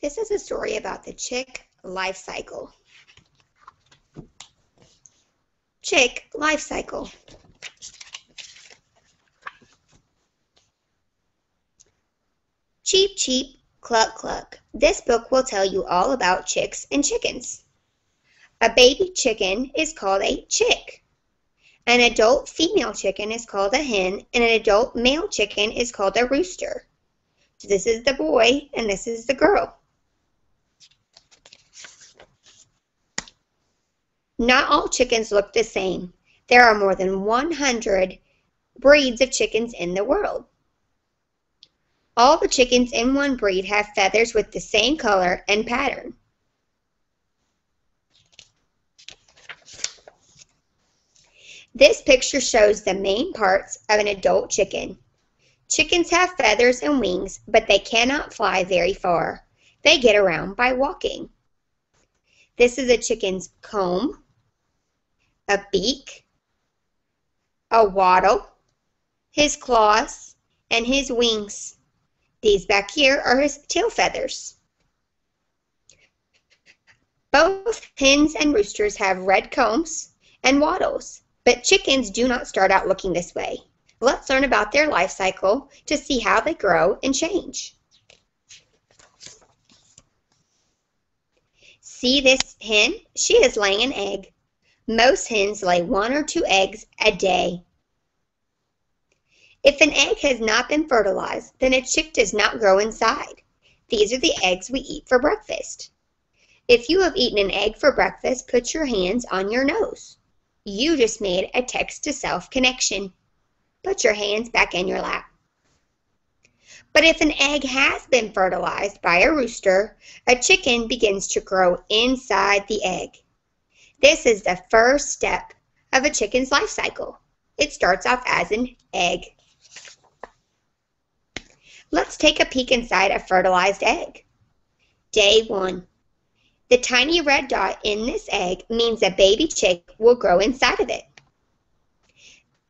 This is a story about the chick life cycle. Chick life cycle. Cheep, cheep, cluck, cluck. This book will tell you all about chicks and chickens. A baby chicken is called a chick. An adult female chicken is called a hen, and an adult male chicken is called a rooster. So this is the boy, and this is the girl. Not all chickens look the same. There are more than 100 breeds of chickens in the world. All the chickens in one breed have feathers with the same color and pattern. This picture shows the main parts of an adult chicken. Chickens have feathers and wings, but they cannot fly very far. They get around by walking. This is a chicken's comb, a beak, a wattle, his claws, and his wings. These back here are his tail feathers. Both hens and roosters have red combs and wattles, but chickens do not start out looking this way. Let's learn about their life cycle to see how they grow and change. See this hen? She is laying an egg. Most hens lay 1 or 2 eggs a day. If an egg has not been fertilized, then a chick does not grow inside. These are the eggs we eat for breakfast. If you have eaten an egg for breakfast, put your hands on your nose. You just made a text-to-self connection. Put your hands back in your lap. But if an egg has been fertilized by a rooster, a chicken begins to grow inside the egg. This is the first step of a chicken's life cycle. It starts off as an egg. Let's take a peek inside a fertilized egg. Day 1. The tiny red dot in this egg means a baby chick will grow inside of it.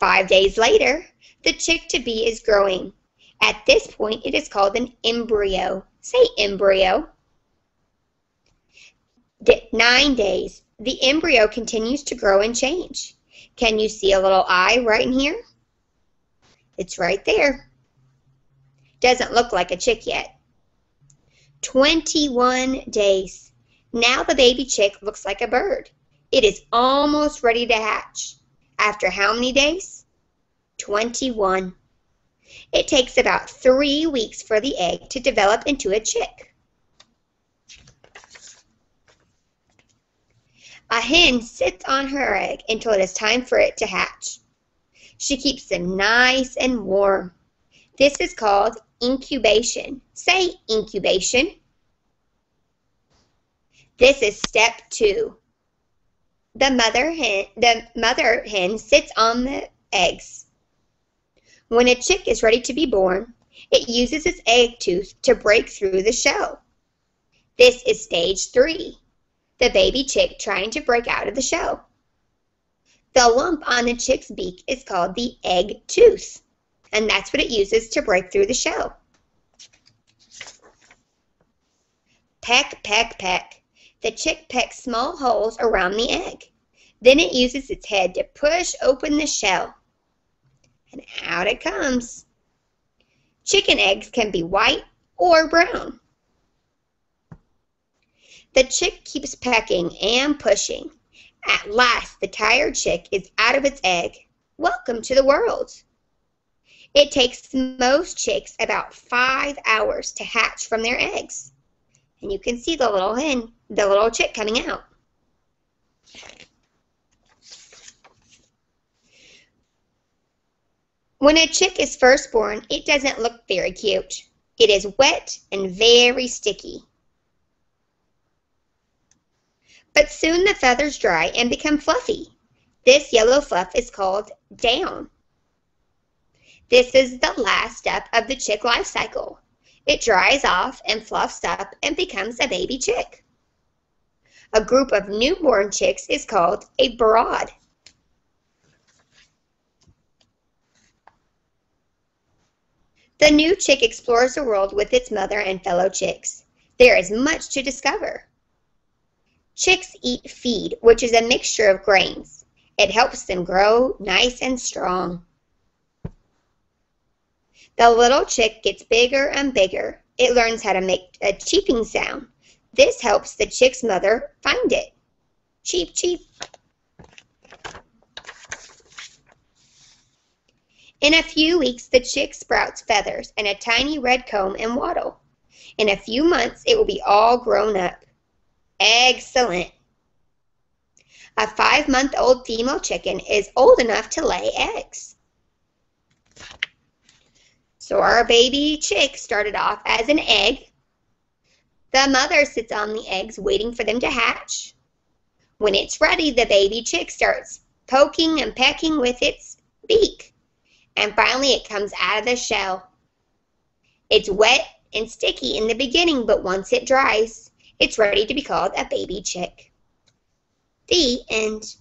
5 days later, the chick-to-be is growing. At this point, it is called an embryo. Say embryo. 9 days. The embryo continues to grow and change. Can you see a little eye right in here? It's right there. Doesn't look like a chick yet. 21 days. Now the baby chick looks like a bird. It is almost ready to hatch. After how many days? 21. It takes about 3 weeks for the egg to develop into a chick. A hen sits on her egg until it is time for it to hatch. She keeps them nice and warm. This is called incubation. Say incubation. This is step 2. The mother hen sits on the eggs. When a chick is ready to be born, it uses its egg tooth to break through the shell. This is stage 3, the baby chick trying to break out of the shell. The lump on the chick's beak is called the egg tooth, and that's what it uses to break through the shell. Peck, peck, peck. The chick pecks small holes around the egg. Then it uses its head to push open the shell. And out it comes. Chicken eggs can be white or brown. The chick keeps pecking and pushing. At last, the tired chick is out of its egg. Welcome to the world. It takes most chicks about 5 hours to hatch from their eggs. And you can see the little chick coming out. When a chick is first born, it doesn't look very cute. It is wet and very sticky. But soon the feathers dry and become fluffy. This yellow fluff is called down. This is the last step of the chick life cycle. It dries off and fluffs up and becomes a baby chick. A group of newborn chicks is called a brood. The new chick explores the world with its mother and fellow chicks. There is much to discover. Chicks eat feed, which is a mixture of grains. It helps them grow nice and strong. The little chick gets bigger and bigger. It learns how to make a cheeping sound. This helps the chick's mother find it. Cheep, cheep. In a few weeks, the chick sprouts feathers and a tiny red comb and wattle. In a few months, it will be all grown up. Excellent. A 5-month-old female chicken is old enough to lay eggs. So our baby chick started off as an egg. The mother sits on the eggs waiting for them to hatch. When it's ready, the baby chick starts poking and pecking with its beak. And finally it comes out of the shell. It's wet and sticky in the beginning, but once it dries, it's ready to be called a baby chick. The end.